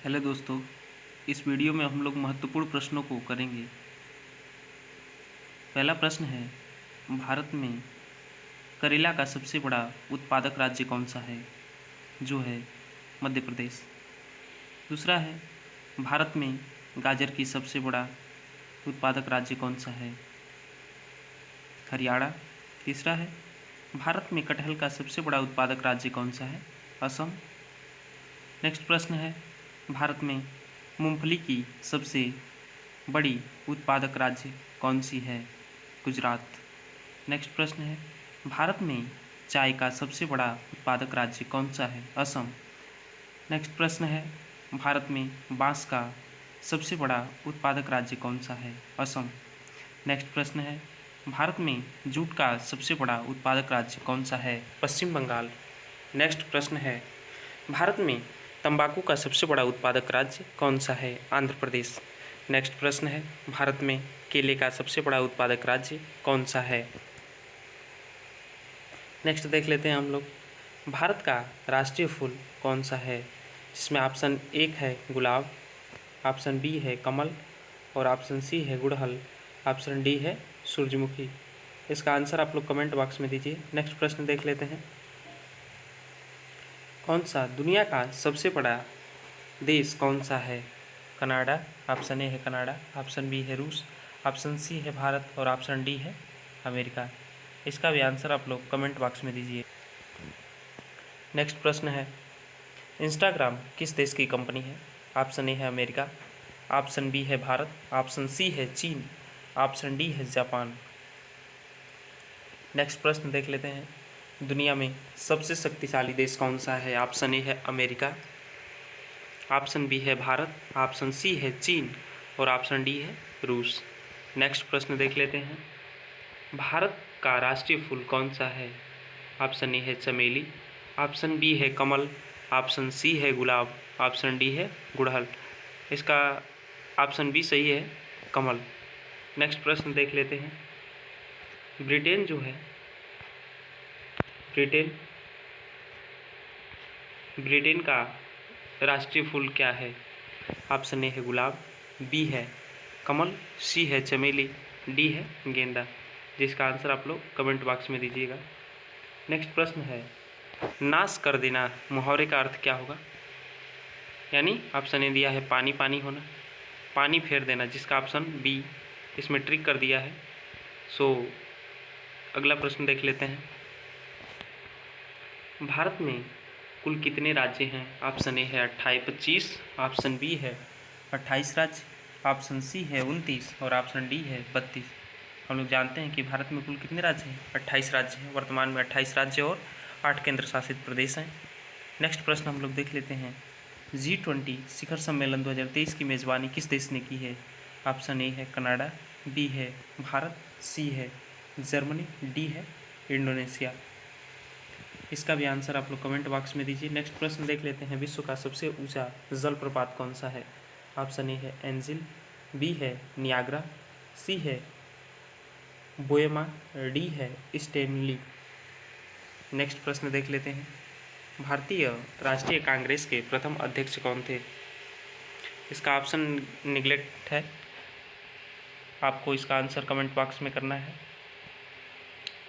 Hello दोस्तों, इस video में हम लोग महत्वपूर्ण प्रश्नों को करेंगे। पहला प्रश्न है, भारत में करेला का सबसे बड़ा उत्पादक राज्य कौन सा है? जो है मध्य प्रदेश। दूसरा है, भारत में गाजर की सबसे बड़ा उत्पादक राज्य कौन सा है? हरियाणा। तीसरा है, भारत में कटहल का सबसे बड़ा उत्पादक राज्य कौन सा है? असम। नेक्स्ट प्रश्न है, भारत में मूंगफली की सबसे बड़ी उत्पादक राज्य कौन सी है? गुजरात। नेक्स्ट प्रश्न है, भारत में चाय का सबसे बड़ा उत्पादक राज्य कौन सा है? असम। नेक्स्ट प्रश्न है, भारत में बांस का सबसे बड़ा उत्पादक राज्य कौन सा है? असम। नेक्स्ट प्रश्न है, भारत में जूट का सबसे बड़ा उत्पादक राज्य कौन सा है? पश्चिम बंगाल। नेक्स्ट प्रश्न है, भारत में तंबाकू का सबसे बड़ा उत्पादक राज्य कौन सा है? आंध्र प्रदेश। नेक्स्ट प्रश्न है, भारत में केले का सबसे बड़ा उत्पादक राज्य कौन सा है? नेक्स्ट देख लेते हैं हम लोग, भारत का राष्ट्रीय फूल कौन सा है? जिसमें ऑप्शन 1 है गुलाब, ऑप्शन बी है कमल और ऑप्शन सी है गुड़हल, ऑप्शन डी है सूरजमुखी। इसका आंसर आप लोग कमेंट बॉक्स में दीजिए। नेक्स्ट प्रश्न देख लेते हैं, कौन सा दुनिया का सबसे बड़ा देश कौन सा है? कनाडा। ऑप्शन ए है कनाडा, ऑप्शन बी है रूस, ऑप्शन सी है भारत और ऑप्शन डी है अमेरिका। इसका भी आंसर आप लोग कमेंट बॉक्स में दीजिए। नेक्स्ट प्रश्न है, इंस्टाग्राम किस देश की कंपनी है? ऑप्शन ए है अमेरिका, ऑप्शन बी है भारत, ऑप्शन सी है चीन, ऑप्शन डी है जापान। नेक्स्ट प्रश्न देख लेते हैं, दुनिया में सबसे शक्तिशाली देश कौन सा है? ऑप्शन ए है अमेरिका, ऑप्शन बी है भारत, ऑप्शन सी है चीन और ऑप्शन डी है रूस। नेक्स्ट प्रश्न देख लेते हैं, भारत का राष्ट्रीय फूल कौन सा है? ऑप्शन ए है चमेली, ऑप्शन बी है कमल, ऑप्शन सी है गुलाब, ऑप्शन डी है गुड़हल। इसका ऑप्शन बी सही है, कमल। नेक्स्ट प्रश्न देख लेते हैं, ब्रिटेन जो है ब्रिटेन का राष्ट्रीय फूल क्या है? ऑप्शन ए है गुलाब, बी है कमल, सी है चमेली, डी है गेंदा। जिसका आंसर आप लोग कमेंट बॉक्स में दीजिएगा। नेक्स्ट प्रश्न है, नाश कर देना मुहावरे का अर्थ क्या होगा? यानी ऑप्शन ए दिया है पानी पानी होना, पानी फेर देना, जिसका ऑप्शन बी इसमें ट्रिक कर दिया है। सो अगला प्रश्न देख लेते हैं, भारत में कुल कितने राज्य हैं? ऑप्शन ए है 25, ऑप्शन बी है 28 राज्य, ऑप्शन सी है 29 और ऑप्शन डी है 32। हम लोग जानते हैं कि भारत में कुल कितने राज्य हैं? 28 राज्य हैं। वर्तमान में 28 राज्य और 8 केंद्र शासित प्रदेश हैं। नेक्स्ट प्रश्न हम लोग देख लेते हैं, G20 शिखर सम्मेलन 2023 की मेज़बानी किस देश ने की है? ऑप्शन ए है कनाडा, बी है भारत, सी है जर्मनी, डी है इंडोनेशिया। इसका भी आंसर आप लोग कमेंट बॉक्स में दीजिए। नेक्स्ट प्रश्न देख लेते हैं, विश्व का सबसे ऊंचा जलप्रपात कौन सा है? ऑप्शन ए है एंजिल, बी है नियाग्रा, सी है बोएमा, डी है स्टेनली। नेक्स्ट प्रश्न देख लेते हैं, भारतीय राष्ट्रीय कांग्रेस के प्रथम अध्यक्ष कौन थे? इसका ऑप्शन निगलेक्ट है, आपको इसका आंसर कमेंट बॉक्स में करना है।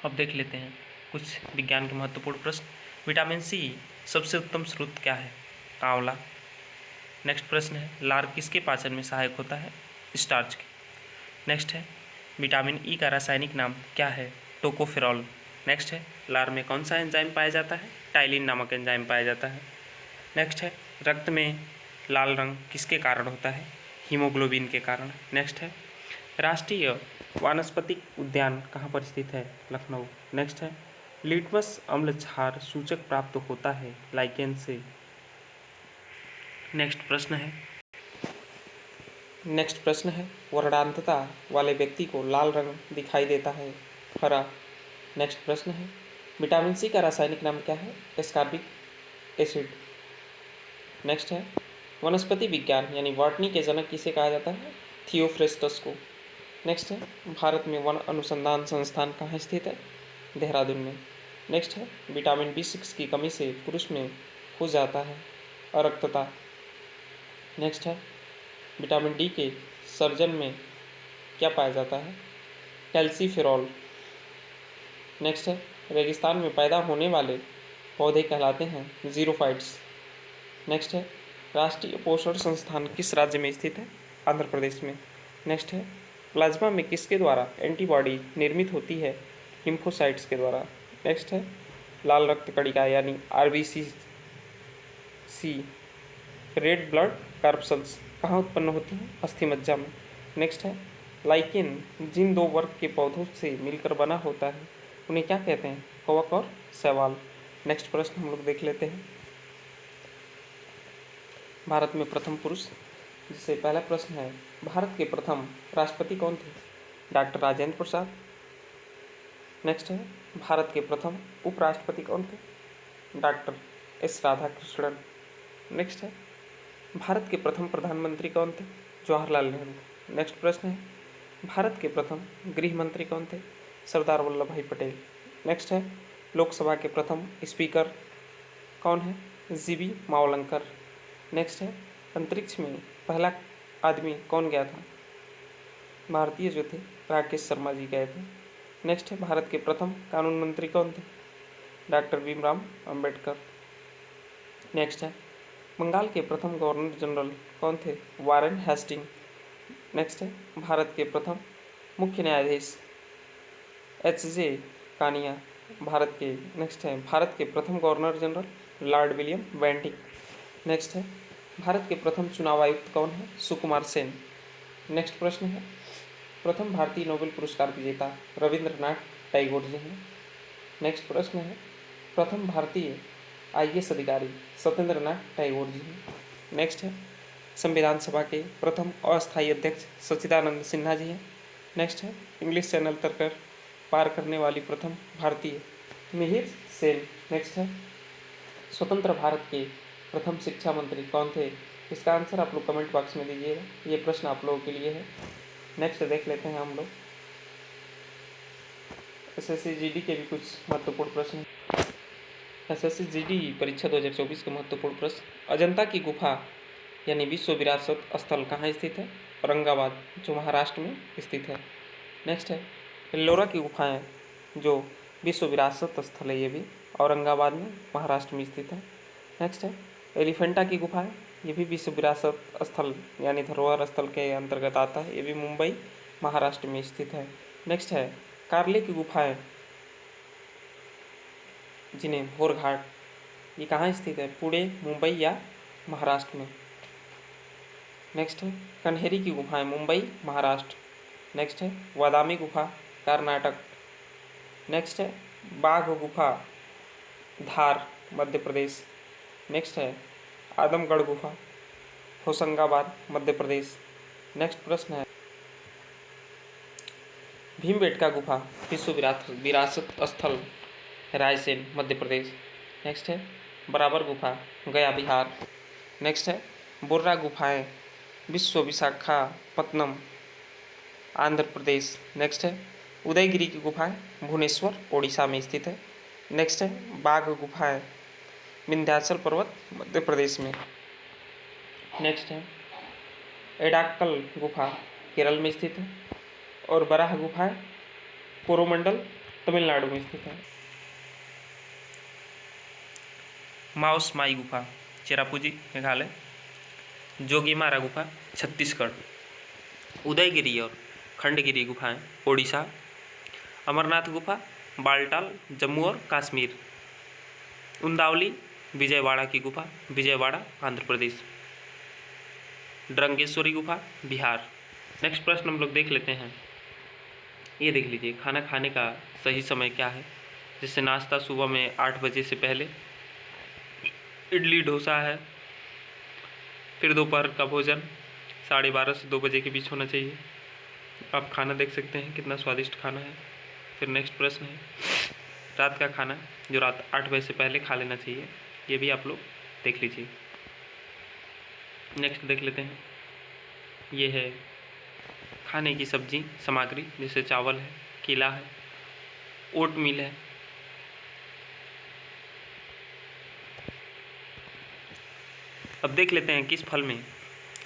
अब देख लेते हैं कुछ विज्ञान के महत्वपूर्ण प्रश्न, विटामिन सी सबसे उत्तम स्रोत क्या है? आंवला। नेक्स्ट प्रश्न है, लार किसके पाचन में सहायक होता है? स्टार्च के। नेक्स्ट है, विटामिन ई का रासायनिक नाम क्या है? टोकोफेरॉल। नेक्स्ट है, लार में कौन सा एंजाइम पाया जाता है? टाइलिन नामक एंजाइम पाया जाता है। नेक्स्ट है, रक्त में लाल रंग किसके कारण होता है? हीमोग्लोबिन के कारण। नेक्स्ट है, राष्ट्रीय वानस्पतिक उद्यान कहाँ पर स्थित है? लखनऊ। नेक्स्ट है, लिटमस अम्ल क्षार सूचक प्राप्त होता है लाइकेन से। नेक्स्ट प्रश्न है, वर्णांतता वाले व्यक्ति को लाल रंग दिखाई देता है, हरा। नेक्स्ट प्रश्न है, विटामिन सी का रासायनिक नाम क्या है? Ascorbic acid. नेक्स्ट है, वनस्पति विज्ञान यानी बॉटनी के जनक किसे कहा जाता है? थियोफ्रेस्टस को। नेक्स्ट है, भारत में वन अनुसंधान संस्थान कहाँ स्थित है? देहरादून में। नेक्स्ट है, विटामिन B6 की कमी से पुरुष में हो जाता है अरक्तता। नेक्स्ट है विटामिन डी के सर्जन में क्या पाया जाता है? कैल्सीफेरॉल। नेक्स्ट है रेगिस्तान में पैदा होने वाले पौधे कहलाते हैं जीरोफाइट्स। नेक्स्ट है राष्ट्रीय पोषण संस्थान किस राज्य में स्थित है? आंध्र प्रदेश में। नेक्स्ट है प्लाज्मा में किसके द्वारा एंटीबॉडी निर्मित होती है? लिम्फोसाइट्स के द्वारा। नेक्स्ट है लाल रक्त कणिका यानी आरबीसी रेड ब्लड कार्पसल्स कहाँ उत्पन्न होती हैं? अस्थि मज्जा में। नेक्स्ट है लाइकेन जिन दो वर्ग के पौधों से मिलकर बना होता है उन्हें क्या कहते हैं? कवक और शैवाल। नेक्स्ट प्रश्न हम लोग देख लेते हैं भारत में प्रथम पुरुष, जिससे पहला प्रश्न है भारत के प्रथम राष्ट्रपति कौन थे? डॉक्टर राजेंद्र प्रसाद। नेक्स्ट है भारत के प्रथम उपराष्ट्रपति कौन थे? Doctor S Radhakrishnan. नेक्स्ट है भारत के प्रथम प्रधानमंत्री कौन थे? जवाहरलाल नेहरू। नेक्स्ट प्रश्न है भारत के प्रथम गृह मंत्री कौन थे? सरदार वल्लभ भाई पटेल। नेक्स्ट है लोकसभा के प्रथम स्पीकर कौन है? जीबी मावलंकर। नेक्स्ट है अंतरिक्ष में पहला आदमी कौन गया था? भारतीय जो थे राकेश शर्मा जी गए थे। नेक्स्ट है भारत के प्रथम कानून मंत्री कौन थे? डॉक्टर भीमराव अंबेडकर। नेक्स्ट है बंगाल के प्रथम गवर्नर जनरल कौन थे? Warren Hasting. नेक्स्ट है भारत के प्रथम मुख्य न्यायाधीश एच.जे. कानिया भारत के। नेक्स्ट है भारत के प्रथम governor general Lord William Bentinck. Next है भारत के प्रथम चुनाव आयुक्त कौन है? सुकुमार सेन। नेक्स्ट प्रश्न है प्रथम भारतीय नोबेल पुरस्कार विजेता रविंद्रनाथ टैगोर जी हैं। नेक्स्ट प्रश्न है प्रथम भारतीय आईएएस अधिकारी सत्येंद्रनाथ टैगोर जी हैं। नेक्स्ट है संविधान सभा के प्रथम अस्थायी अध्यक्ष सच्चिदानंद सिन्हा जी हैं। नेक्स्ट है इंग्लिश चैनल तक पार करने वाली प्रथम भारतीय मिहिर सेन। नेक्स्ट है स्वतंत्र भारत के प्रथम शिक्षा मंत्री कौन थे? इसका आंसर आप लोग कमेंट बॉक्स में दीजिएगा, ये प्रश्न आप लोगों के लिए है। नेक्स्ट देख लेते हैं हम लोग एसएससी जीडी के भी कुछ महत्वपूर्ण प्रश्न। एसएससी जीडी परीक्षा 2024 के महत्वपूर्ण प्रश्न। अजंता की गुफा यानी विश्व विरासत स्थल कहाँ स्थित है? औरंगाबाद, जो महाराष्ट्र में स्थित है। नेक्स्ट है एल्लोरा की गुफाएं जो विश्व विरासत स्थल है, ये भी औरंगाबाद में महाराष्ट्र में स्थित है। नेक्स्ट है एलिफेंटा की गुफाएं, ये भी विश्व विरासत स्थल यानी धरोहर स्थल के अंतर्गत आता है, ये भी मुंबई महाराष्ट्र में स्थित है। नेक्स्ट है कार्ले की गुफाएं जिन्हें भोर घाट, ये कहाँ स्थित है? पुणे, मुंबई या महाराष्ट्र में। नेक्स्ट है कन्हेरी की गुफाएं मुंबई महाराष्ट्र। नेक्स्ट है वादामी गुफा कर्नाटक। नेक्स्ट है बाघ गुफा धार मध्य प्रदेश। नेक्स्ट है आदमगढ़ गुफा होशंगाबाद मध्य प्रदेश। नेक्स्ट प्रश्न है भीमबेटका गुफा विश्व विरासत स्थल रायसेन मध्य प्रदेश। नेक्स्ट है बराबर गुफा गया बिहार। नेक्स्ट है बुर्रा गुफाएं विश्व विशाखापत्तनम आंध्र प्रदेश। नेक्स्ट है उदयगिरी की गुफाएं भुवनेश्वर ओडिशा में स्थित है। नेक्स्ट है बाघ गुफाएं विंध्याचल पर्वत मध्य प्रदेश में। नेक्स्ट है एडाक्कल गुफा केरल में स्थित है और बराह गुफाएं कोरोमंडल तमिलनाडु में स्थित है। माउस माई गुफा चेरापूंजी मेघालय। जोगीमारा गुफा छत्तीसगढ़। उदयगिरी और खंडगिरी गुफाएं ओडिशा। अमरनाथ गुफा बालटाल जम्मू और कश्मीर। उंदावली विजयवाड़ा की गुफा विजयवाड़ा आंध्र प्रदेश। ड्रंगेश्वरी गुफा बिहार। नेक्स्ट प्रश्न हम लोग देख लेते हैं, ये देख लीजिए खाना खाने का सही समय क्या है? जैसे नाश्ता सुबह में 8 बजे से पहले, इडली डोसा है, फिर दोपहर का भोजन 12:30 से 2 बजे के बीच होना चाहिए। आप खाना देख सकते हैं कितना स्वादिष्ट खाना है। फिर नेक्स्ट प्रश्न है रात का खाना जो रात 8 बजे से पहले खा लेना चाहिए, ये भी आप लोग देख लीजिए। नेक्स्ट देख लेते हैं, ये है खाने की सब्जी सामग्री, जैसे चावल है, केला है, ओट मील है। अब देख लेते हैं किस फल में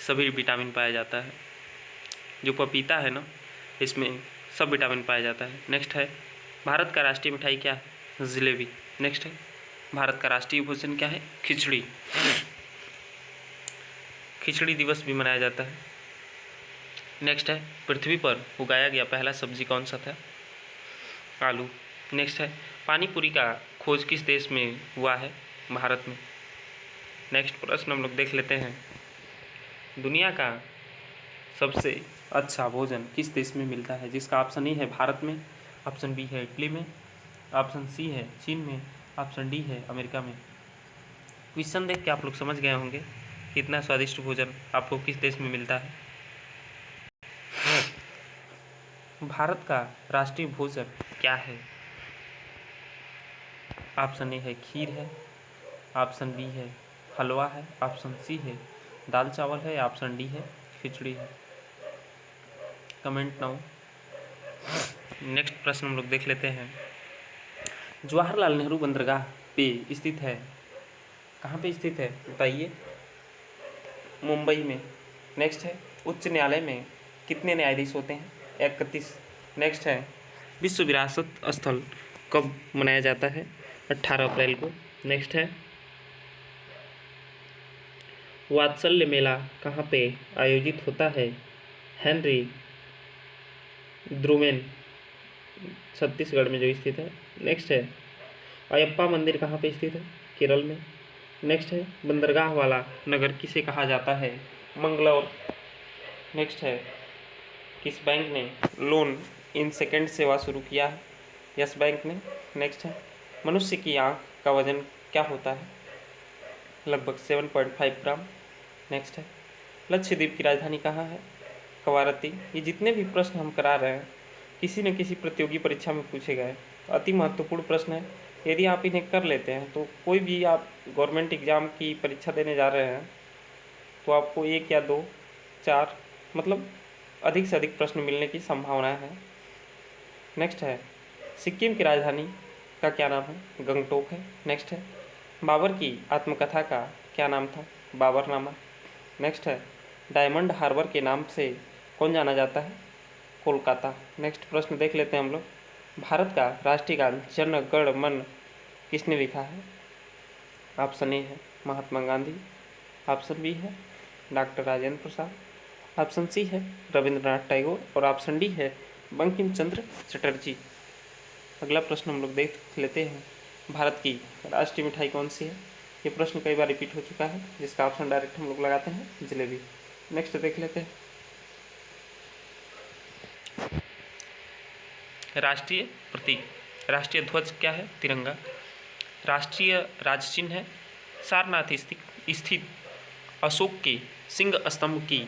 सभी विटामिन पाया जाता है। जो पपीता है ना, इसमें सब विटामिन पाया जाता है। नेक्स्ट है, भारत का राष्ट्रीय मिठाई क्या है? जलेबी। नेक्स्ट है, भारत का राष्ट्रीय भोजन क्या है? खिचड़ी। खिचड़ी दिवस भी मनाया जाता है। नेक्स्ट है, पृथ्वी पर उगाया गया पहला सब्जी कौन सा था? आलू। नेक्स्ट है, पानी पूरी का खोज किस देश में हुआ है? भारत में। नेक्स्ट प्रश्न हम लोग देख लेते हैं, दुनिया का सबसे अच्छा भोजन किस देश में मिलता है? जिसका ऑप्शन ए है भारत में, ऑप्शन बी है इटली में, ऑप्शन सी है चीन में, ऑप्शन डी है अमेरिका में। क्वेश्चन देख के आप लोग समझ गए होंगे कि इतना स्वादिष्ट भोजन आपको किस देश में मिलता है। भारत का राष्ट्रीय भोजन क्या है? ऑप्शन ए है खीर है, ऑप्शन बी है हलवा है, ऑप्शन सी है दाल चावल है, ऑप्शन डी है खिचड़ी है। Comment now. नेक्स्ट प्रश्न हम लोग देख लेते हैं, जवाहरलाल नेहरू बंदरगाह पे स्थित है, कहाँ पे स्थित है बताइए? मुंबई में। नेक्स्ट है, उच्च न्यायालय में कितने न्यायाधीश होते हैं? 31। नेक्स्ट है, विश्व विरासत स्थल कब मनाया जाता है? 18 अप्रैल को। नेक्स्ट है, वात्सल्य मेला कहाँ पे आयोजित होता है? हेनरी द्रुमेन, छत्तीसगढ़ में जो स्थित है। नेक्स्ट है, अयप्पा मंदिर कहाँ पे स्थित है? केरल में। नेक्स्ट है, बंदरगाह वाला नगर किसे कहा जाता है? मंगलौर। नेक्स्ट है, किस बैंक ने लोन इन सेकेंड सेवा शुरू किया है? यस बैंक ने। नेक्स्ट है, मनुष्य की आँख का वजन क्या होता है? लगभग 7.5 ग्राम। नेक्स्ट है, लक्षद्वीप की राजधानी कहाँ है? कवारत्ती। ये जितने भी प्रश्न हम करा रहे हैं किसी न किसी प्रतियोगी परीक्षा में पूछे गए, अति महत्वपूर्ण प्रश्न है। यदि आप इन्हें कर लेते हैं तो कोई भी आप गवर्नमेंट एग्ज़ाम की परीक्षा देने जा रहे हैं तो आपको 1 या 2, 4 मतलब अधिक से अधिक प्रश्न मिलने की संभावना है। नेक्स्ट है, सिक्किम की राजधानी का क्या नाम है? गंगटोक है। नेक्स्ट है, बाबर की आत्मकथा का क्या नाम था? बाबरनामा। नेक्स्ट है, डायमंड हार्बर के नाम से कौन जाना जाता है? कोलकाता। नेक्स्ट प्रश्न देख लेते हैं हम लोग, भारत का राष्ट्रीय गान जन गण मन किसने लिखा है? ऑप्शन ए है महात्मा गांधी, ऑप्शन बी है doctor Rajendra Prasad, option C है रविंद्रनाथ टैगोर और ऑप्शन डी है बंकिम चंद्र चटर्जी। अगला प्रश्न हम लोग देख लेते हैं, भारत की राष्ट्रीय मिठाई कौन सी है? ये प्रश्न कई बार रिपीट हो चुका है, जिसका ऑप्शन डायरेक्ट हम लोग लगाते हैं जलेबी। नेक्स्ट देख लेते हैं, राष्ट्रीय प्रतीक, राष्ट्रीय ध्वज क्या है? तिरंगा। राष्ट्रीय राज चिन्ह है सारनाथ स्थित अशोक के सिंह स्तंभ की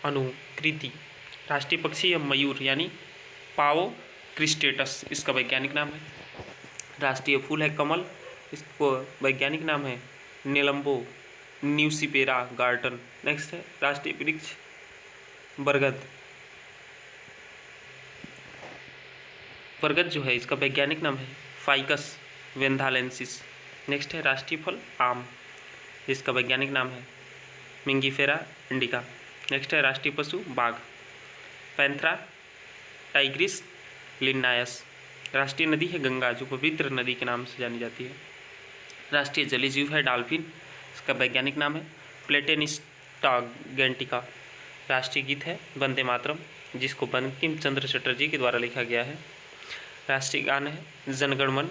अनुकृति। राष्ट्रीय पक्षी है मयूर यानी पाओ क्रिस्टेटस, इसका वैज्ञानिक नाम है। राष्ट्रीय फूल है कमल, इसको वैज्ञानिक नाम है नेलम्बो न्यूसिपेरा गार्टन। नेक्स्ट है, राष्ट्रीय वृक्ष बरगद, बरगद जो है इसका वैज्ञानिक नाम है फाइकस वेंधालेंसिस। नेक्स्ट है, राष्ट्रीय फल आम, इसका वैज्ञानिक नाम है मिंगीफेरा इंडिका। नेक्स्ट है, राष्ट्रीय पशु बाघ, पैंथरा टाइग्रिस लिन्नायस। राष्ट्रीय नदी है गंगा, जो पवित्र नदी के नाम से जानी जाती है। राष्ट्रीय जलीय जीव है डॉल्फिन, इसका वैज्ञानिक नाम है प्लेटेनिस्टा गेंटिका। राष्ट्रीय गीत है वंदे मातरम, जिसको बंकिम चंद्र चटर्जी के द्वारा लिखा गया है। राष्ट्रीय गान है जनगण मन,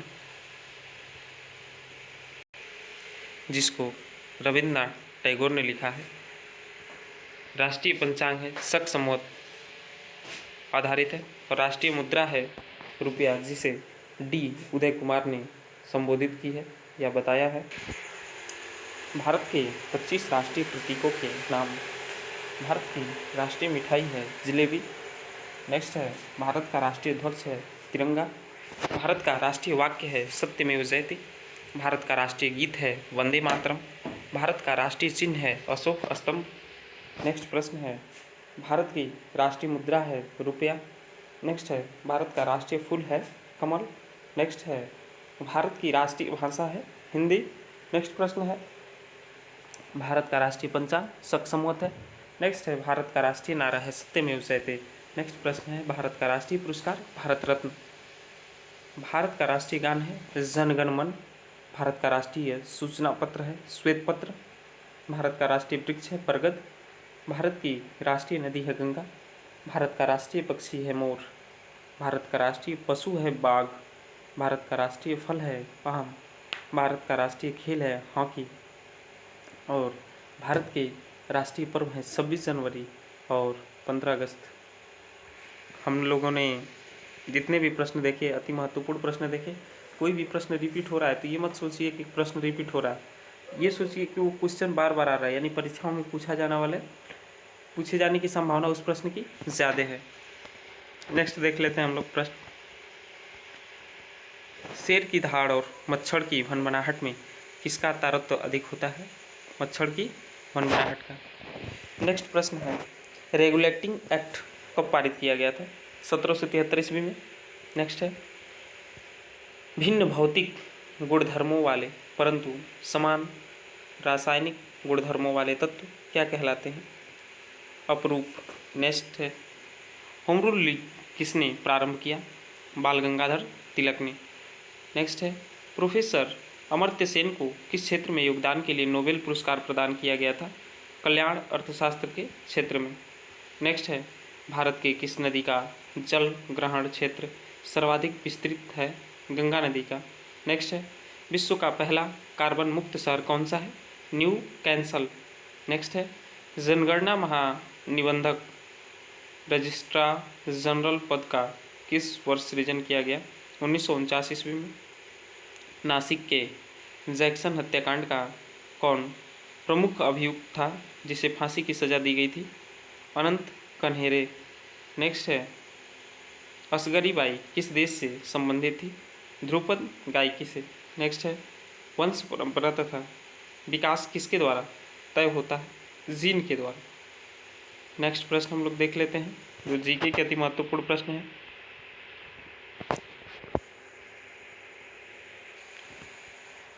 जिसको रविन्द्रनाथ टैगोर ने लिखा है। राष्ट्रीय पंचांग है शक संवत आधारित है और राष्ट्रीय मुद्रा है रुपया, जिसे डी उदय कुमार ने संबोधित की है या बताया है। भारत के 25 राष्ट्रीय प्रतीकों के नाम, भारत की राष्ट्रीय मिठाई है जलेबी। नेक्स्ट है, भारत का राष्ट्रीय ध्वज है तिरंगा। भारत का राष्ट्रीय वाक्य है सत्यमेव जयते। भारत का राष्ट्रीय गीत है वंदे मातरम। भारत का राष्ट्रीय चिन्ह है अशोक स्तंभ। नेक्स्ट प्रश्न है, भारत की राष्ट्रीय मुद्रा है रुपया। नेक्स्ट है, भारत का राष्ट्रीय फूल है कमल। नेक्स्ट है, भारत की राष्ट्रीय भाषा है हिंदी। नेक्स्ट प्रश्न है, भारत का राष्ट्रीय पंचांग शक संवत है। नेक्स्ट है भारत का राष्ट्रीय नारा है सत्यमेव जयते। नेक्स्ट प्रश्न है भारत का राष्ट्रीय पुरस्कार भारत रत्न। भारत का राष्ट्रीय गान है जन गण मन। भारत का राष्ट्रीय सूचना पत्र है श्वेत पत्र। भारत का राष्ट्रीय वृक्ष है बरगद। भारत की राष्ट्रीय नदी है गंगा। भारत का राष्ट्रीय पक्षी है मोर। भारत का राष्ट्रीय पशु है बाघ। भारत का राष्ट्रीय फल है आम। भारत का राष्ट्रीय खेल है हॉकी। और भारत के राष्ट्रीय पर्व हैं 26 जनवरी और 15 अगस्त। हम लोगों ने जितने भी प्रश्न देखे अति महत्वपूर्ण प्रश्न देखे। कोई भी प्रश्न रिपीट हो रहा है तो ये मत सोचिए कि प्रश्न रिपीट हो रहा है, ये सोचिए कि वो क्वेश्चन बार बार आ रहा है, यानी परीक्षाओं में पूछे जाने की संभावना उस प्रश्न की ज़्यादा है। नेक्स्ट देख लेते हैं हम लोग प्रश्न। शेर की दहाड़ और मच्छर की भनभनाहट में किसका तारतम्य अधिक होता है? मच्छर की भनभनाहट का। नेक्स्ट प्रश्न है रेगुलेटिंग एक्ट कब पारित किया गया था? 1773 ईस्वी में। नेक्स्ट है भिन्न भौतिक गुणधर्मों वाले परंतु समान रासायनिक गुणधर्मों वाले तत्व क्या कहलाते हैं? अपरूप। नेक्स्ट है होम रूल किसने प्रारंभ किया? बाल गंगाधर तिलक ने। नेक्स्ट है प्रोफेसर अमर्त्य सेन को किस क्षेत्र में योगदान के लिए नोबेल पुरस्कार प्रदान किया गया था? कल्याण अर्थशास्त्र के क्षेत्र में। नेक्स्ट है भारत के किस नदी का जल ग्रहण क्षेत्र सर्वाधिक विस्तृत है? गंगा नदी का। नेक्स्ट है विश्व का पहला कार्बन मुक्त शहर कौन सा है? New cancel. नेक्स्ट है जनगणना महानिबंधक रजिस्ट्रार जनरल पद का किस वर्ष सृजन किया गया? 1949 ईस्वी में। नासिक के जैक्सन हत्याकांड का कौन प्रमुख अभियुक्त था जिसे फांसी की सज़ा दी गई थी? अनंत कन्हेरे। नेक्स्ट है असगरी बाई किस देश से संबंधित थी? ध्रुपद गायकी से। नेक्स्ट है वंश परंपरा तथा विकास किसके द्वारा तय होता है? जीन के द्वारा। नेक्स्ट प्रश्न हम लोग देख लेते हैं जो जीके के अति महत्वपूर्ण प्रश्न है।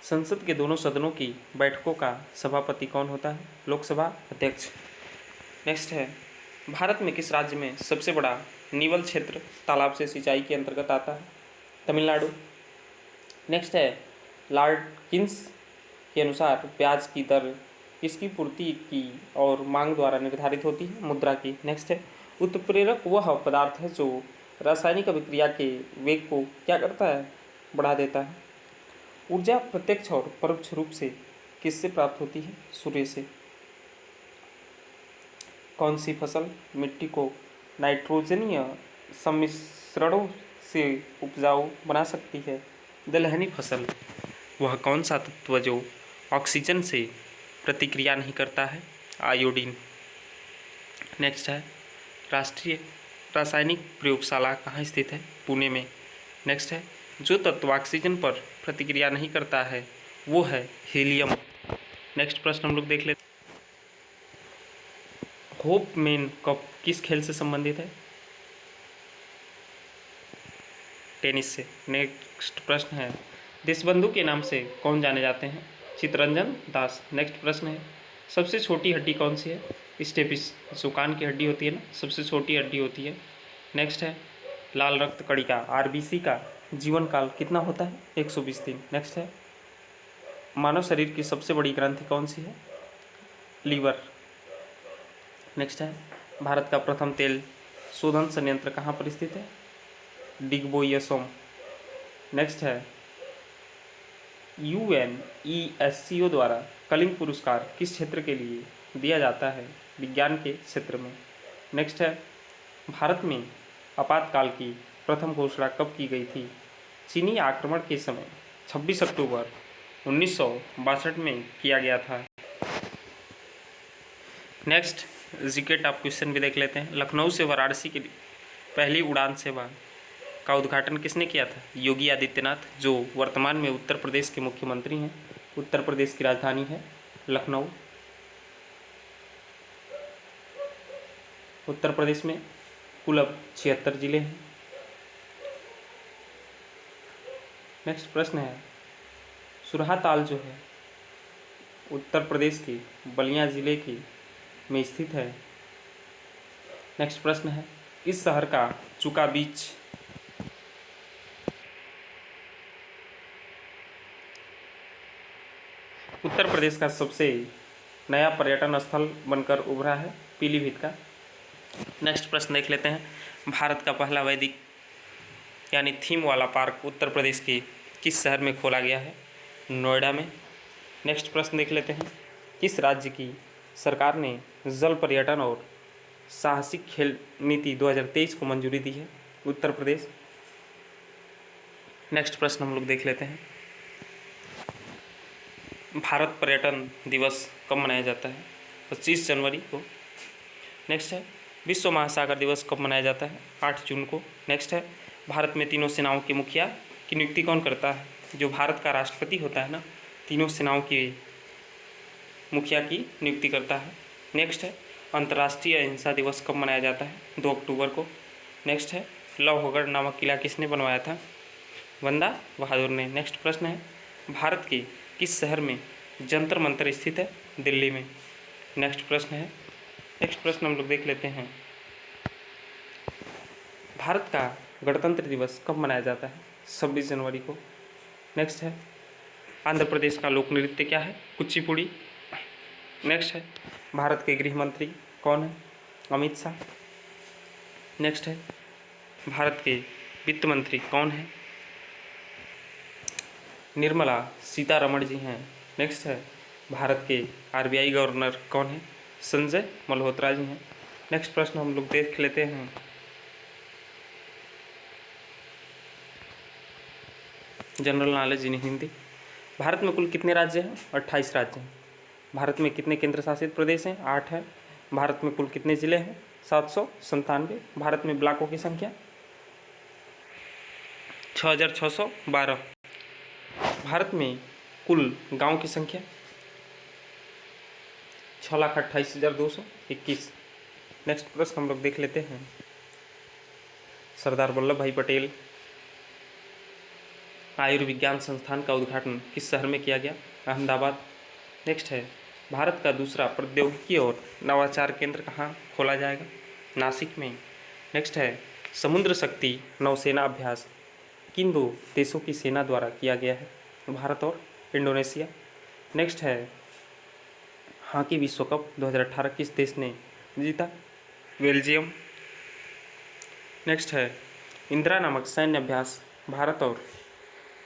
संसद के दोनों सदनों की बैठकों का सभापति कौन होता है? लोकसभा अध्यक्ष। नेक्स्ट है भारत में किस राज्य में सबसे बड़ा निवल क्षेत्र तालाब से सिंचाई के अंतर्गत आता है? तमिलनाडु। नेक्स्ट है लॉर्ड किन्स के अनुसार ब्याज की दर किसकी पूर्ति की और मांग द्वारा निर्धारित होती है? मुद्रा की। नेक्स्ट है उत्प्रेरक वह पदार्थ है जो रासायनिक अभिक्रिया के वेग को क्या करता है? बढ़ा देता है। ऊर्जा प्रत्यक्ष और परोक्ष रूप से किससे प्राप्त होती है? सूर्य से। कौन सी फसल मिट्टी को नाइट्रोजनीय सम्मिश्रणों से उपजाऊ बना सकती है? दलहनी फसल। वह कौन सा तत्व जो ऑक्सीजन से प्रतिक्रिया नहीं करता है? आयोडीन। नेक्स्ट है राष्ट्रीय रासायनिक प्रयोगशाला कहाँ स्थित है? पुणे में। नेक्स्ट है जो तत्व ऑक्सीजन पर प्रतिक्रिया नहीं करता है वो है हीलियम। नेक्स्ट प्रश्न हम लोग देख लेते हैं होपमैन कप किस खेल से संबंधित है? टेनिस से। नेक्स्ट प्रश्न है देशबंधु के नाम से कौन जाने जाते हैं? चित्तरंजन दास। नेक्स्ट प्रश्न है सबसे छोटी हड्डी कौन सी है? स्टेपिस, जो कान की हड्डी होती है ना, सबसे छोटी हड्डी होती है। नेक्स्ट है लाल रक्त कणिका आरबीसी का जीवन काल कितना होता है? 120 दिन। नेक्स्ट है मानव शरीर की सबसे बड़ी ग्रंथि कौन सी है? लीवर। नेक्स्ट है भारत का प्रथम तेल शोधन संयंत्र कहाँ पर स्थित है? डिगबोई असम। नेक्स्ट है UNESCO द्वारा कलिंग पुरस्कार किस क्षेत्र के लिए दिया जाता है? विज्ञान के क्षेत्र में। नेक्स्ट है भारत में आपातकाल की प्रथम घोषणा कब की गई थी? चीनी आक्रमण के समय 26 अक्टूबर 1962 में किया गया था। नेक्स्ट जीके टॉप क्वेश्चन भी देख लेते हैं। लखनऊ से वाराणसी की पहली उड़ान सेवा का उद्घाटन किसने किया था? योगी आदित्यनाथ, जो वर्तमान में उत्तर प्रदेश के मुख्यमंत्री हैं। उत्तर प्रदेश की राजधानी है लखनऊ। उत्तर प्रदेश में कुल अब 76 जिले हैं। नेक्स्ट प्रश्न है सुरहा ताल जो है उत्तर प्रदेश के बलिया जिले की में स्थित है, नेक्स्ट प्रश्न है, इस शहर का चुका बीच उत्तर प्रदेश का सबसे नया पर्यटन स्थल बनकर उभरा है, पीलीभीत का। नेक्स्ट प्रश्न देख लेते हैं, भारत का पहला वैदिक यानी थीम वाला पार्क उत्तर प्रदेश के किस शहर में खोला गया है? नोएडा में। नेक्स्ट प्रश्न देख लेते हैं, किस राज्य की सरकार ने जल पर्यटन और साहसिक खेल नीति 2023 को मंजूरी दी है? उत्तर प्रदेश। नेक्स्ट प्रश्न हम लोग देख लेते हैं, भारत पर्यटन दिवस कब मनाया जाता है? 25 जनवरी को। नेक्स्ट है, विश्व महासागर दिवस कब मनाया जाता है? 8 जून को। नेक्स्ट है, भारत में तीनों सेनाओं के मुखिया की नियुक्ति कौन करता है? जो भारत का राष्ट्रपति होता है ना, तीनों सेनाओं के मुखिया की नियुक्ति करता है। नेक्स्ट है, अंतर्राष्ट्रीय अहिंसा दिवस कब मनाया जाता है? 2 अक्टूबर को। नेक्स्ट है, लौहगढ़ नामक किला किसने बनवाया था? बंदा बहादुर ने। नेक्स्ट प्रश्न है, भारत के किस शहर में जंतर मंतर स्थित है? दिल्ली में। नेक्स्ट प्रश्न है, नेक्स्ट प्रश्न हम लोग देख लेते हैं, भारत का गणतंत्र दिवस कब मनाया जाता है? 26 जनवरी को। नेक्स्ट है, आंध्र प्रदेश का लोक नृत्य क्या है? कुचिपुड़ी। नेक्स्ट है, भारत के गृह मंत्री कौन है? अमित शाह। नेक्स्ट है, भारत के वित्त मंत्री कौन है? निर्मला सीतारमण जी हैं। नेक्स्ट है, भारत के आरबीआई गवर्नर कौन है? संजय मल्होत्रा जी हैं। नेक्स्ट प्रश्न हम लोग देख लेते हैं, general knowledge in Hindi. Bharat में कुल कितने राज्य हैं? 28 राज्य हैं। भारत में कितने केंद्र शासित प्रदेश हैं? 8 हैं। भारत में कुल कितने जिले हैं? 797। भारत में ब्लॉकों की संख्या 6612। भारत में कुल गांव की संख्या 6,28,221। नेक्स्ट प्रश्न हम लोग देख लेते हैं, सरदार वल्लभ भाई पटेल आयुर्विज्ञान संस्थान का उद्घाटन किस शहर में किया गया? अहमदाबाद। नेक्स्ट है, भारत का दूसरा प्रौद्योगिकी और नवाचार केंद्र कहाँ खोला जाएगा? नासिक में। नेक्स्ट है, समुद्र शक्ति नौसेना अभ्यास किन 2 देशों की सेना द्वारा किया गया है? भारत और इंडोनेशिया। नेक्स्ट है, हॉकी विश्व कप 2018 किस देश ने जीता? बेल्जियम। नेक्स्ट है, इंदिरा नामक सैन्य अभ्यास भारत और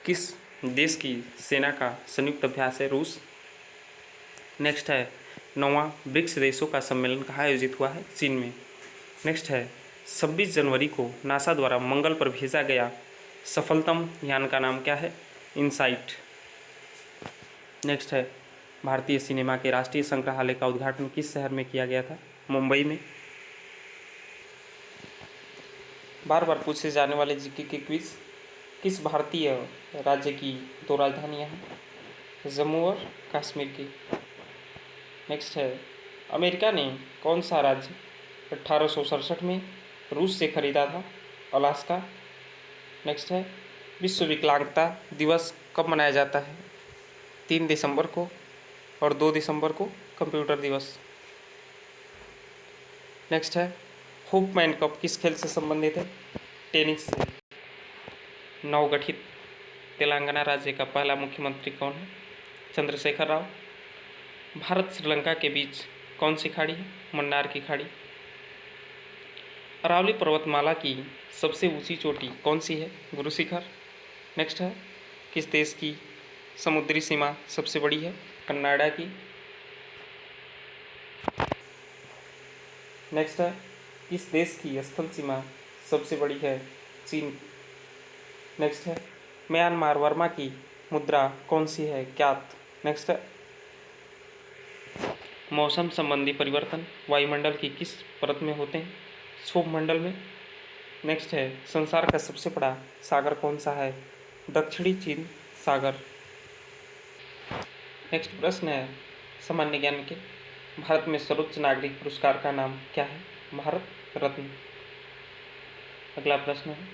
किस देश की सेना का संयुक्त अभ्यास है? रूस। नेक्स्ट है, 9वां ब्रिक्स देशों का सम्मेलन कहाँ आयोजित हुआ है? चीन में। नेक्स्ट है, 26 जनवरी को नासा द्वारा मंगल पर भेजा गया सफलतम यान का नाम क्या है? इनसाइट। नेक्स्ट है, भारतीय सिनेमा के राष्ट्रीय संग्रहालय का उद्घाटन किस शहर में किया गया था? मुंबई में। बार बार पूछे जाने वाले जीके के क्विज, किस भारतीय राज्य की 2 राजधानियां हैं? जम्मू और कश्मीर की। नेक्स्ट है, अमेरिका ने कौन सा राज्य 1867 में रूस से खरीदा था? अलास्का। नेक्स्ट है, विश्व विकलांगता दिवस कब मनाया जाता है? 3 दिसंबर को और 2 दिसंबर को कंप्यूटर दिवस। नेक्स्ट है, हुपमैन कप किस खेल से संबंधित है? टेनिस से। नवगठित तेलंगाना राज्य का पहला मुख्यमंत्री कौन है? चंद्रशेखर राव। भारत श्रीलंका के बीच कौन सी खाड़ी है? मन्नार की खाड़ी। अरावली पर्वतमाला की सबसे ऊंची चोटी कौन सी है? गुरु शिखर। नेक्स्ट है, किस देश की समुद्री सीमा सबसे बड़ी है? कनाडा की। नेक्स्ट है, किस देश की स्थल सीमा सबसे बड़ी है? चीन। नेक्स्ट है, म्यांमार वर्मा की मुद्रा कौन सी है? ज्ञात। नेक्स्ट है, मौसम संबंधी परिवर्तन वायुमंडल की किस परत में होते हैं? क्षोभमंडल में। नेक्स्ट है, संसार का सबसे बड़ा सागर कौन सा है? दक्षिणी चीन सागर। नेक्स्ट प्रश्न है, सामान्य ज्ञान के, भारत में सर्वोच्च नागरिक पुरस्कार का नाम क्या है? भारत रत्न। अगला प्रश्न है,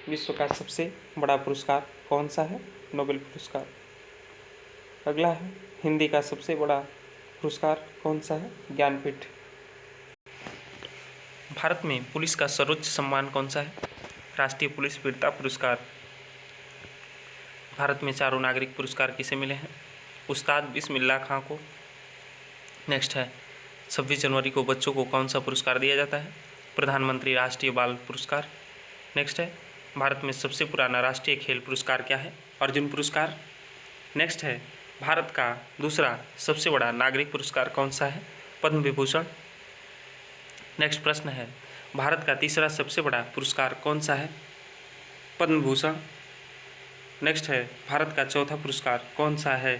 विश्व का सबसे बड़ा पुरस्कार कौन सा है? नोबेल पुरस्कार। अगला है, हिंदी का सबसे बड़ा पुरस्कार कौन सा है? ज्ञानपीठ। भारत में पुलिस का सर्वोच्च सम्मान कौन सा है? राष्ट्रीय पुलिस वीरता पुरस्कार। भारत में चारों नागरिक पुरस्कार किसे मिले हैं? उस्ताद बिस्मिल्लाह खां को। नेक्स्ट है 26 जनवरी को बच्चों को कौन सा पुरस्कार दिया जाता है? प्रधानमंत्री राष्ट्रीय बाल पुरस्कार। नेक्स्ट है भारत में सबसे पुराना राष्ट्रीय खेल पुरस्कार क्या है? अर्जुन पुरस्कार। नेक्स्ट है भारत का दूसरा सबसे बड़ा नागरिक पुरस्कार कौन सा है? पद्म विभूषण। नेक्स्ट प्रश्न है भारत का तीसरा सबसे बड़ा पुरस्कार कौन सा है? पद्म भूषण। नेक्स्ट है भारत का चौथा पुरस्कार कौन सा है?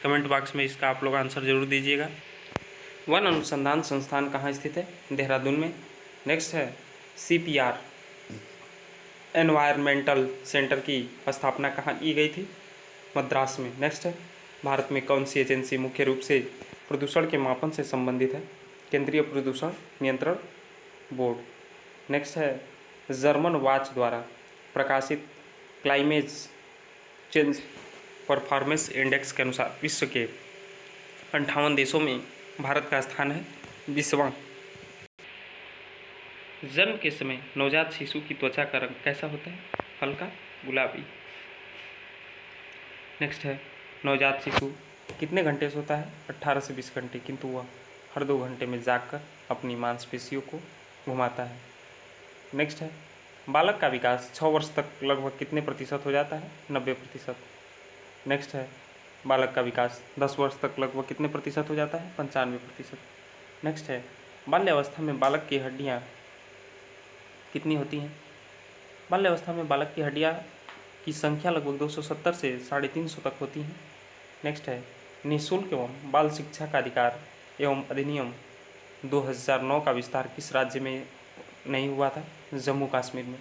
कमेंट बॉक्स में इसका आप लोग आंसर जरूर दीजिएगा। वन अनुसंधान संस्थान कहाँ स्थित है? देहरादून में। नेक्स्ट है CPR एनवायरमेंटल सेंटर की स्थापना कहाँ की गई थी? मद्रास में। नेक्स्ट है भारत में कौन सी एजेंसी मुख्य रूप से प्रदूषण के मापन से संबंधित है? केंद्रीय प्रदूषण नियंत्रण बोर्ड। नेक्स्ट है जर्मन वॉच द्वारा प्रकाशित क्लाइमेट चेंज परफॉर्मेंस इंडेक्स के अनुसार विश्व के 58 देशों में भारत का स्थान है 20वां। जन्म के समय नवजात शिशु की त्वचा का रंग कैसा होता है? हल्का गुलाबी। नेक्स्ट है नवजात शिशु कितने घंटे सोता है? 18 से 20 घंटे, किंतु वह हर 2 घंटे में जागकर अपनी मांसपेशियों को घुमाता है। नेक्स्ट है बालक का विकास 6 वर्ष तक लगभग कितने प्रतिशत हो जाता है? 90%। नेक्स्ट है बालक का विकास 10 वर्ष तक लगभग कितने प्रतिशत हो जाता है? 95%। नेक्स्ट है बाल्यावस्था में बालक की हड्डियाँ कितनी होती हैं? बाल्यावस्था में बालक की हड्डियाँ की संख्या लगभग 270 से 350 तक होती हैं। नेक्स्ट है निःशुल्क एवं बाल शिक्षा का अधिकार एवं अधिनियम 2009 का विस्तार किस राज्य में नहीं हुआ था? जम्मू कश्मीर में।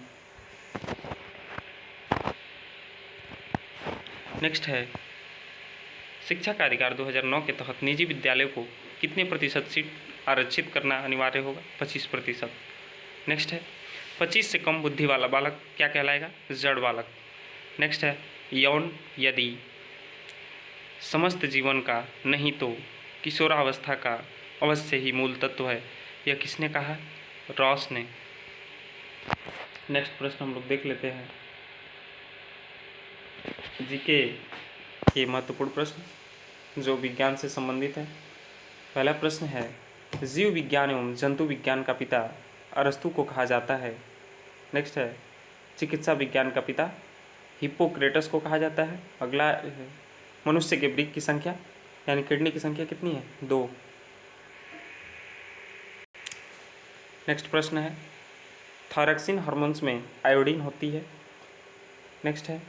नेक्स्ट है शिक्षा का अधिकार 2009 के तहत निजी विद्यालयों को कितने प्रतिशत सीट आरक्षित करना अनिवार्य होगा? 25%। नेक्स्ट है 25 से कम बुद्धि वाला बालक क्या कहलाएगा? जड़ बालक। नेक्स्ट है यौन यदि समस्त जीवन का नहीं तो किशोरावस्था का अवश्य ही मूल तत्व है, यह किसने कहा? रॉस ने। नेक्स्ट प्रश्न हम लोग देख लेते हैं जीके के महत्वपूर्ण प्रश्न जो विज्ञान से संबंधित है। पहला प्रश्न है जीव विज्ञान एवं जंतु विज्ञान का पिता अरस्तु को कहा जाता है। नेक्स्ट है चिकित्सा विज्ञान का पिता हिप्पोक्रेटस को कहा जाता है। अगला है मनुष्य के वृक्क की संख्या यानी किडनी की संख्या कितनी है? 2। नेक्स्ट प्रश्न है थायरॉक्सिन हार्मोन्स में आयोडीन होती है। नेक्स्ट है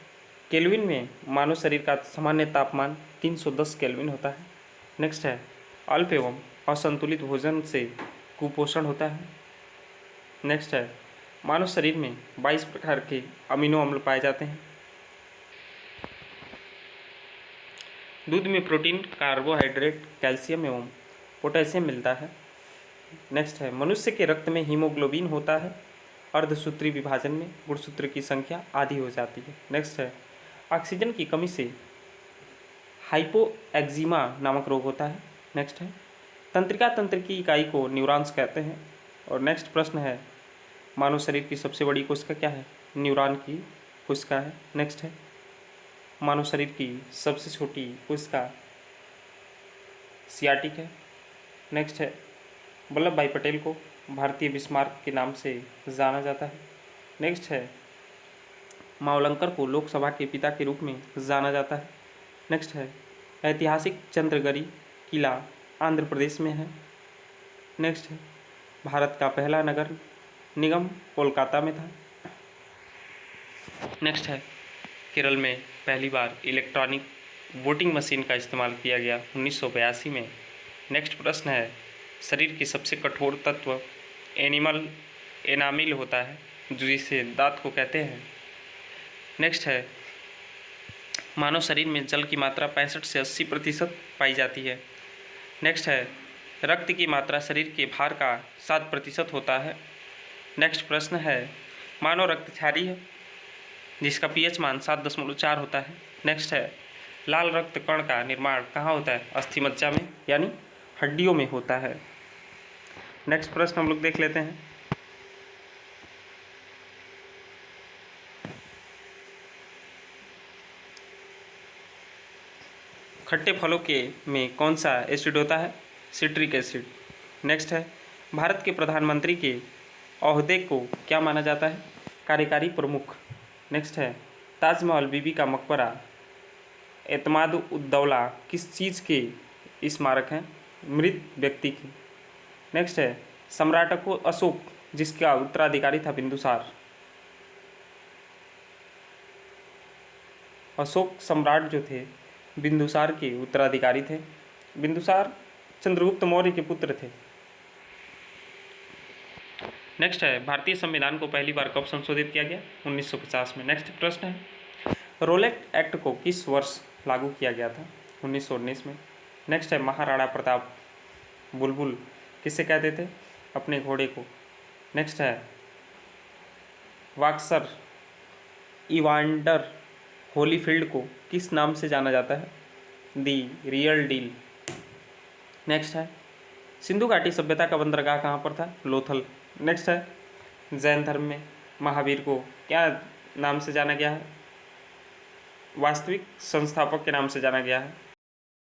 केल्विन में मानव शरीर का सामान्य तापमान 310 केल्विन होता है। नेक्स्ट है अल्प एवं असंतुलित भोजन से कुपोषण होता है। नेक्स्ट है मानव शरीर में 22 प्रकार के अमीनो अम्ल पाए जाते हैं। दूध में प्रोटीन, कार्बोहाइड्रेट, कैल्शियम एवं पोटेशियम मिलता है। नेक्स्ट है मनुष्य के रक्त में हीमोग्लोबिन होता है। अर्धसूत्री विभाजन में गुणसूत्र की संख्या आधी हो जाती है। नेक्स्ट है ऑक्सीजन की कमी से हाइपोएक्जिमा नामक रोग होता है। नेक्स्ट है तंत्रिका तंत्र की इकाई को न्यूरॉन्स कहते हैं। और नेक्स्ट प्रश्न है मानव शरीर की सबसे बड़ी कोशिका क्या है? न्यूरॉन की कोशिका है। नेक्स्ट है मानव शरीर की सबसे छोटी कोशिका सियाटिक है। नेक्स्ट है वल्लभ भाई पटेल को भारतीय बिस्मार्क के नाम से जाना जाता है। नेक्स्ट है मावलंकर को लोकसभा के पिता के रूप में जाना जाता है। नेक्स्ट है ऐतिहासिक चंद्रगिरी किला आंध्र प्रदेश में है। नेक्स्ट है भारत का पहला नगर निगम कोलकाता में था। नेक्स्ट है केरल में पहली बार इलेक्ट्रॉनिक वोटिंग मशीन का इस्तेमाल किया गया 1982 में। नेक्स्ट प्रश्न है शरीर के सबसे कठोर तत्व एनामिल होता है जिसे दांत को कहते हैं। नेक्स्ट है मानव शरीर में जल की मात्रा 65 से 80% पाई जाती है। नेक्स्ट है रक्त की मात्रा शरीर के भार का 7% होता है। नेक्स्ट प्रश्न है मानव रक्त क्षारीय है जिसका pH मान 7.4 होता है। नेक्स्ट है लाल रक्त कण का निर्माण कहाँ होता है? अस्थि मज्जा में यानी हड्डियों में होता है। नेक्स्ट प्रश्न हम लोग देख लेते हैं खट्टे फलों के में कौन सा एसिड होता है? Citric acid. नेक्स्ट है, भारत के प्रधानमंत्री के ओहदे को क्या माना जाता है? कार्यकारी प्रमुख। नेक्स्ट है, ताजमहल, बीबी का मकबरा, एतमाद उद्दौला किस चीज़ के स्मारक हैं? मृत व्यक्ति की। नेक्स्ट है, सम्राट अशोक जिसका उत्तराधिकारी था बिंदुसार। अशोक सम्राट जो थे बिंदुसार के उत्तराधिकारी थे। बिंदुसार चंद्रगुप्त मौर्य के पुत्र थे। नेक्स्ट है, भारतीय संविधान को पहली बार कब संशोधित किया गया? 1950 में। नेक्स्ट प्रश्न है, रोलेट एक्ट को किस वर्ष लागू किया गया था? 1919 में। नेक्स्ट है, महाराणा प्रताप बुलबुल किसे कहते थे? अपने घोड़े को। नेक्स्ट है, वाक्सर इवांडर होलीफील्ड को किस नाम से जाना जाता है? दी रियल डील। नेक्स्ट है, सिंधु घाटी सभ्यता का बंदरगाह कहाँ पर था? लोथल। नेक्स्ट है, जैन धर्म में महावीर को क्या नाम से जाना गया है? वास्तविक संस्थापक के नाम से जाना गया है।